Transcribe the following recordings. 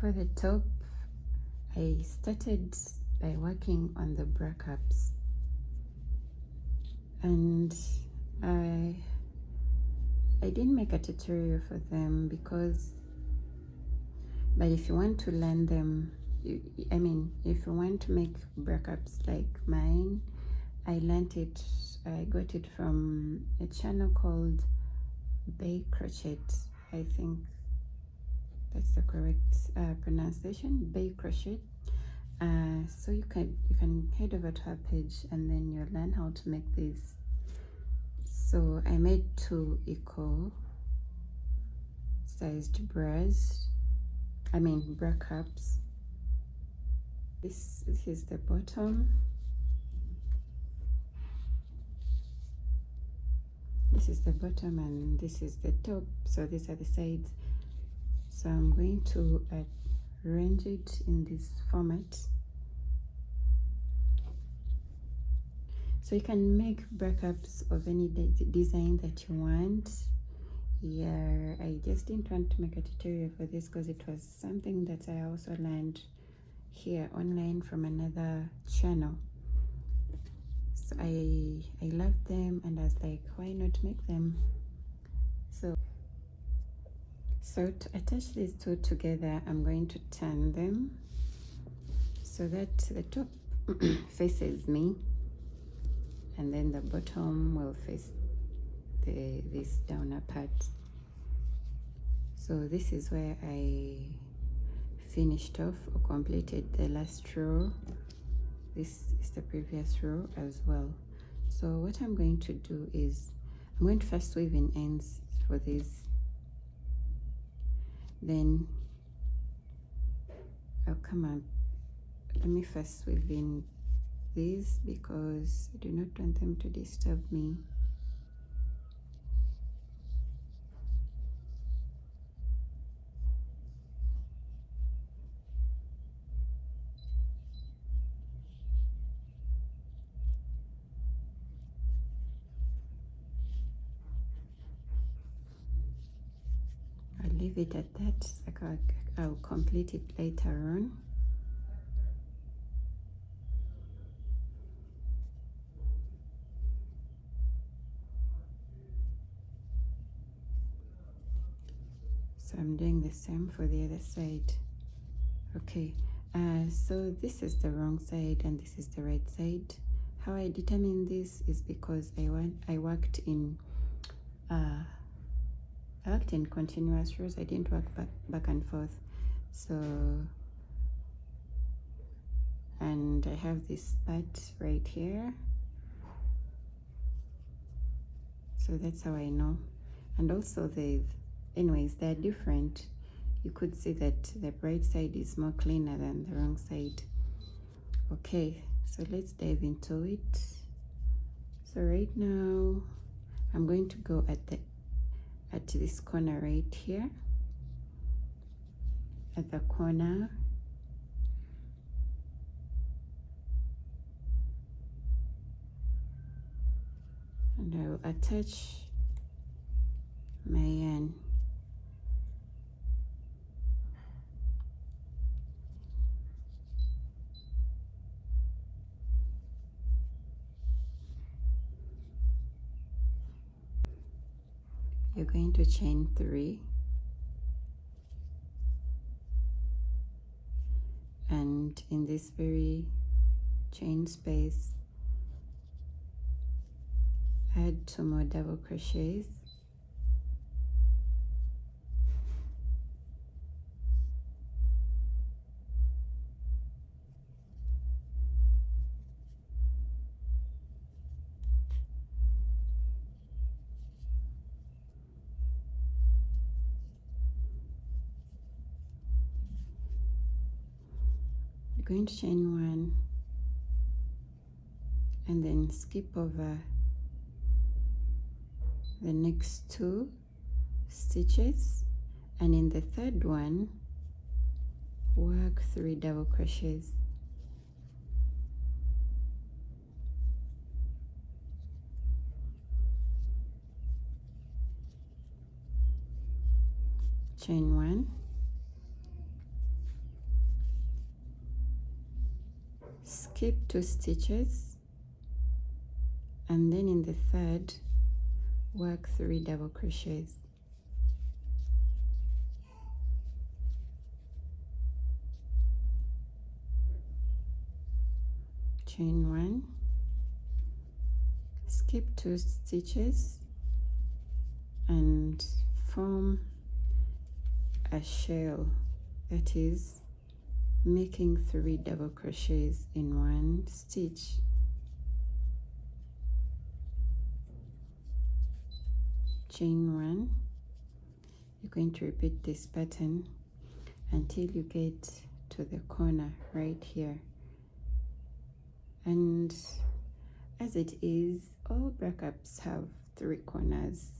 For the top, I started by working on the bra cups, and I didn't make a tutorial for them but if you want to learn them, if you want to make bra cups like mine, I got it from a channel called baecrochet. I think that's the correct pronunciation, baecrochet. So you can head over to her page and then you'll learn how to make these. So I made 2 equal sized bra cups. This is the bottom. This is the bottom and this is the top. So these are the sides. So I'm going to arrange it in this format. So you can make bra cups of any design that you want. Yeah, I just didn't want to make a tutorial for this because it was something that I also learned here online from another channel. So I loved them and I was like, why not make them? So to attach these 2 together, I'm going to turn them so that the top faces me and then the bottom will face this downer part. So this is where I finished off or completed the last row. This is the previous row as well. So what I'm going to do is I'm going to first weave in ends for this. Then I'll come up. Let me first weave in these because I do not want them to disturb me. I'll leave it at that. I'll complete it later on. So I'm doing the same for the other side. Okay, so this is the wrong side and this is the right side. How I determine this is because I worked in continuous rows. I didn't work back and forth. So, and I have this part right here. So that's how I know. And also anyways, they're different. You could see that the right side is more cleaner than the wrong side. Okay, so let's dive into it. So right now, I'm going to go at this corner right here. At the corner. And I will attach my yarn. You're going to chain 3 and in this very chain space add 2 more double crochets. Going to chain 1 and then skip over the next 2 stitches, and in the third one work 3 double crochets. Chain 1, skip 2 stitches, and then in the third work 3 double crochets. Chain 1, skip 2 stitches, and form a shell, that is making 3 double crochets in 1 stitch. Chain 1, you're going to repeat this pattern until you get to the corner right here. And as it is, all breakups have 3 corners.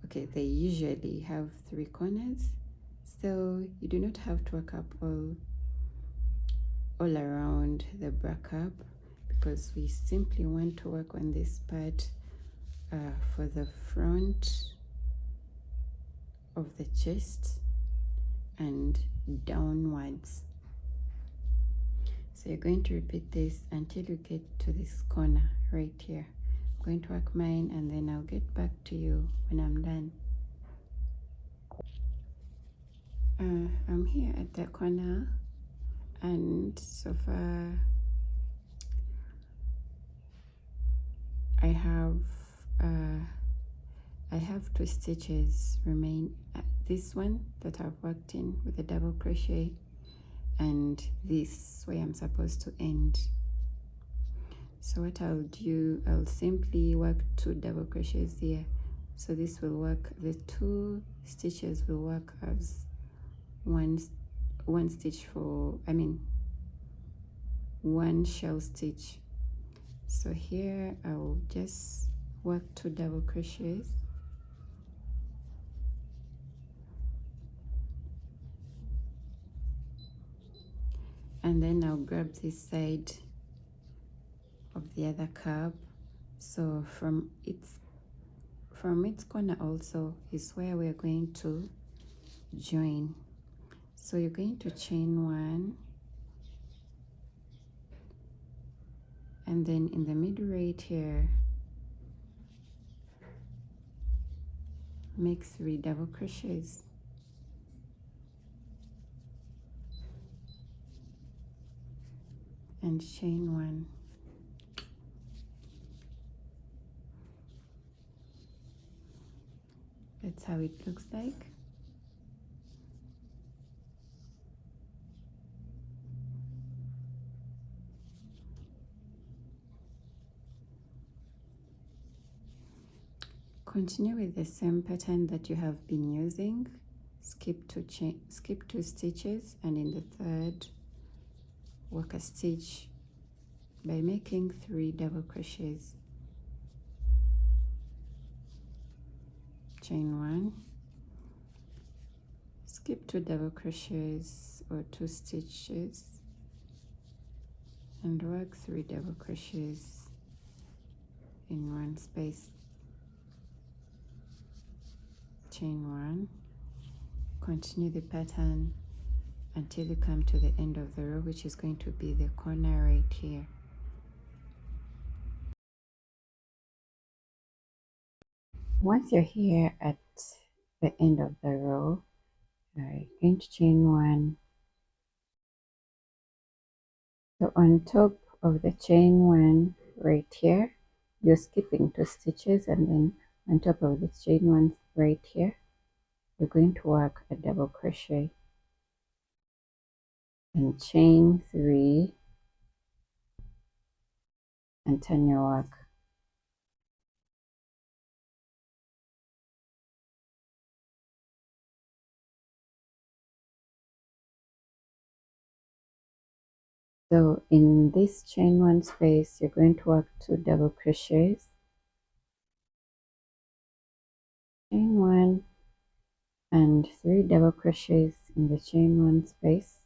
Okay, they usually have 3 corners, so you do not have to work up all around the breakup, because we simply want to work on this part for the front of the chest and downwards. So you're going to repeat this until you get to this corner right here. I'm going to work mine and then I'll get back to you when I'm done. I'm here at the corner, and so far I have 2 stitches remain, this one that I've worked in with a double crochet, and this where I'm supposed to end. So what I'll do, I'll simply work 2 double crochets here. So this will work, the 2 stitches will work as one stitch for, I mean 1 shell stitch. So here I'll just work 2 double crochets, and then I'll grab this side of the other curve. So from its corner also is where we're going to join. So you're going to chain 1, and then in the middle right here make 3 double crochets, and chain 1. That's how it looks like. Continue with the same pattern that you have been using. Skip 2 stitches, and in the third work a stitch by making 3 double crochets. Chain 1, skip 2 double crochets or 2 stitches, and work 3 double crochets in 1 space. Chain 1, continue the pattern until you come to the end of the row, which is going to be the corner right here. Once you're here at the end of the row, you're going to chain 1. So on top of the chain 1 right here, you're skipping 2 stitches, and then on top of the chain 1 right here, you're going to work a double crochet and chain 3 and turn your work. So in this chain 1 space, you're going to work 2 double crochets, chain 1, and 3 double crochets in the chain 1 space.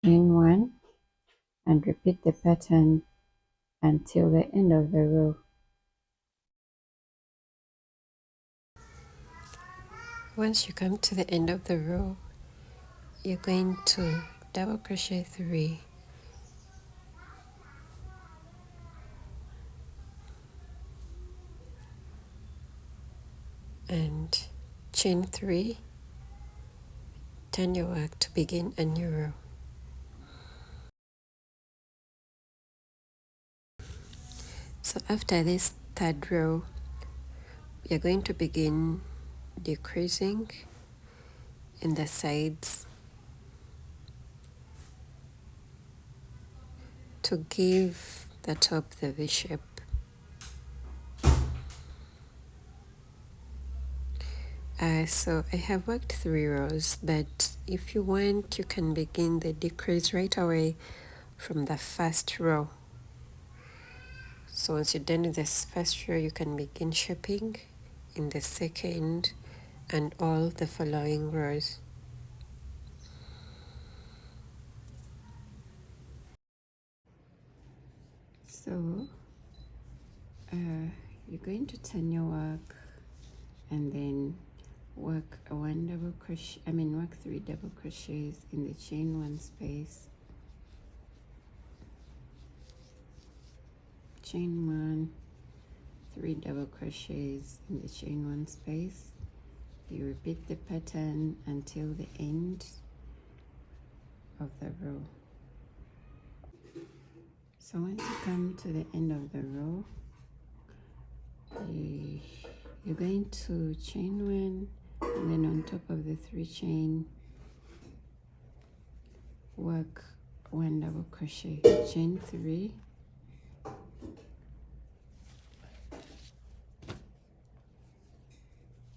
Chain 1 and repeat the pattern until the end of the row. Once you come to the end of the row, you're going to double crochet 3 and chain 3, turn your work to begin a new row. So after this third row, you're going to begin decreasing in the sides to give the top the V shape. So I have worked 3 rows, but if you want, you can begin the decrease right away from the first row. So once you're done with this first row, you can begin shaping in the second and all the following rows. So you're going to turn your work and then work work 3 double crochets in the chain 1 space, chain 1, 3 double crochets in the chain 1 space. You repeat the pattern until the end of the row. So once you come to the end of the row, you're going to chain 1 and then on top of the 3 chain, work 1 double crochet, chain 3,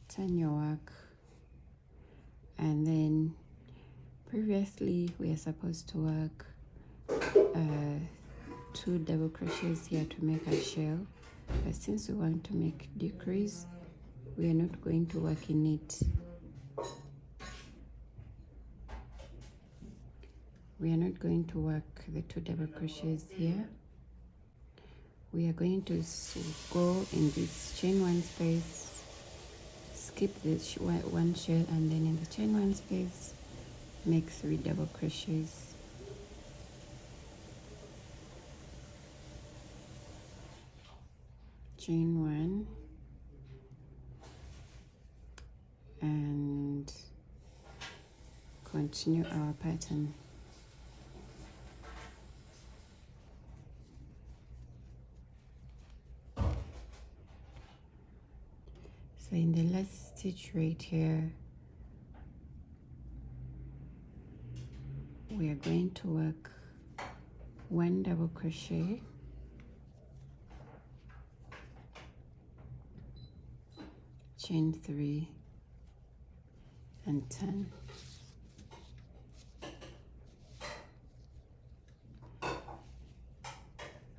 turn your work, and then previously we are supposed to work 2 double crochets here to make a shell, but since we want to make decrease, we are not going to work in it. We are not going to work the 2 double crochets here. We are going to go in this chain 1 space, skip this 1 shell, and then in the chain 1 space make 3 double crochets. Chain 1 and continue our pattern. So in the last stitch right here, we are going to work 1 double crochet, chain 3 and turn.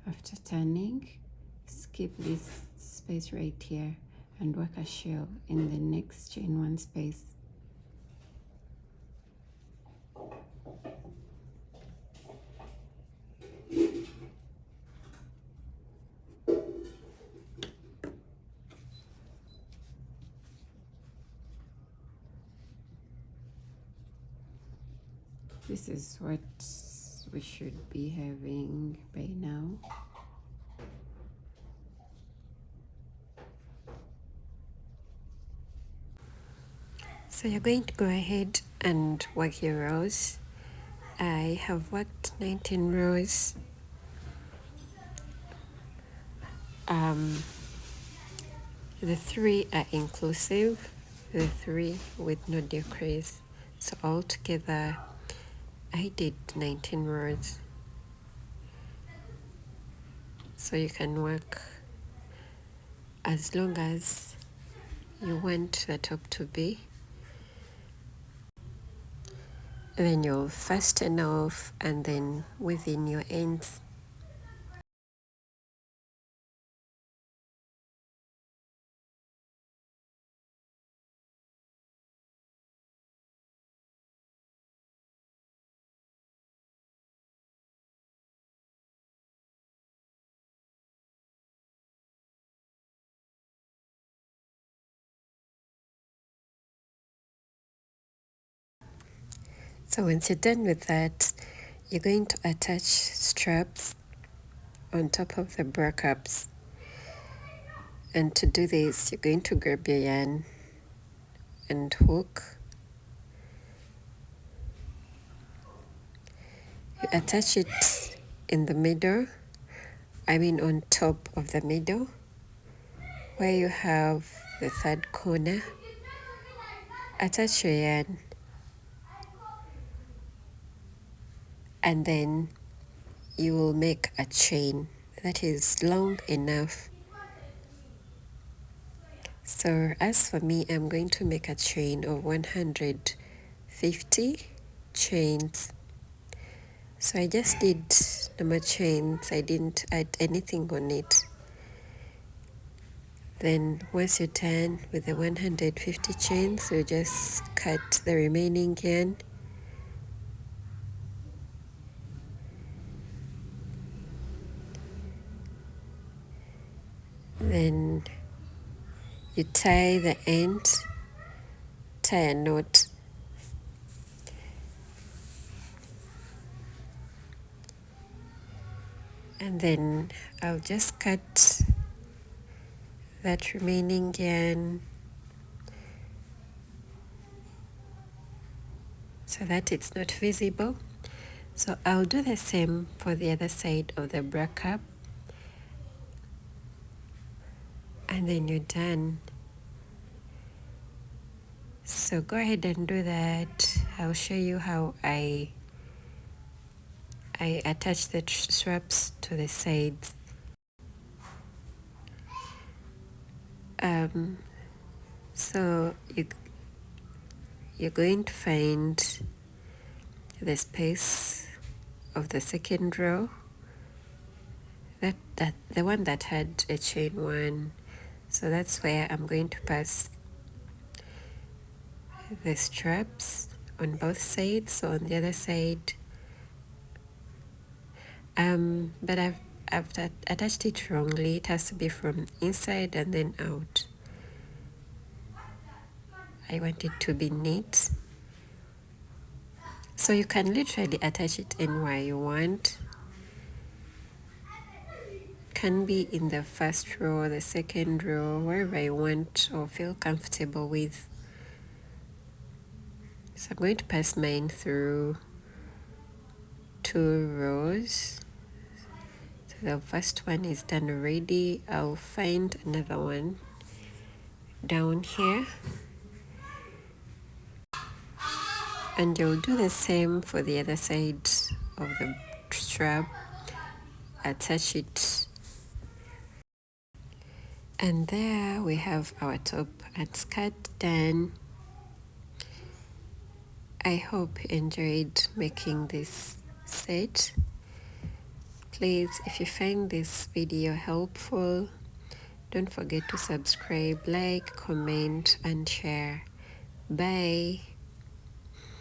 After turning, skip this space right here and work a shell in the next chain 1 space. This is what we should be having by now. So you're going to go ahead and work your rows. I have worked 19 rows. The 3 are inclusive, the 3 with no decrease. So altogether, I did 19 rows. So you can work as long as you want the top to be. Then you'll fasten off and then within your ends. So once you're done with that, you're going to attach straps on top of the bra cups. And to do this, you're going to grab your yarn and hook. You attach it in the middle, on top of the middle, where you have the third corner. Attach your yarn, and then you will make a chain that is long enough. So as for me, I'm going to make a chain of 150 chains. So I just did normal chains, I didn't add anything on it. Then once you're done with the 150 chains, you just cut the remaining yarn. Then you tie the end, tie a knot. And then I'll just cut that remaining yarn so that it's not visible. So I'll do the same for the other side of the bra cup, and then you're done. So go ahead and do that. I'll show you how I attach the straps to the sides. So you're going to find the space of the second row, that the one that had a chain one. So that's where I'm going to pass the straps on both sides. So on the other side, but I've attached it wrongly. It has to be from inside and then out. I want it to be neat. So you can literally attach it anywhere you want. Can be in the first row, the second row, wherever you want or feel comfortable with. So I'm going to pass mine through 2 rows. So the first one is done already. I'll find another one down here. And you'll do the same for the other side of the strap. Attach it. And there we have our top and skirt done. I hope you enjoyed making this set. Please, if you find this video helpful, don't forget to subscribe, like, comment, and share. Bye.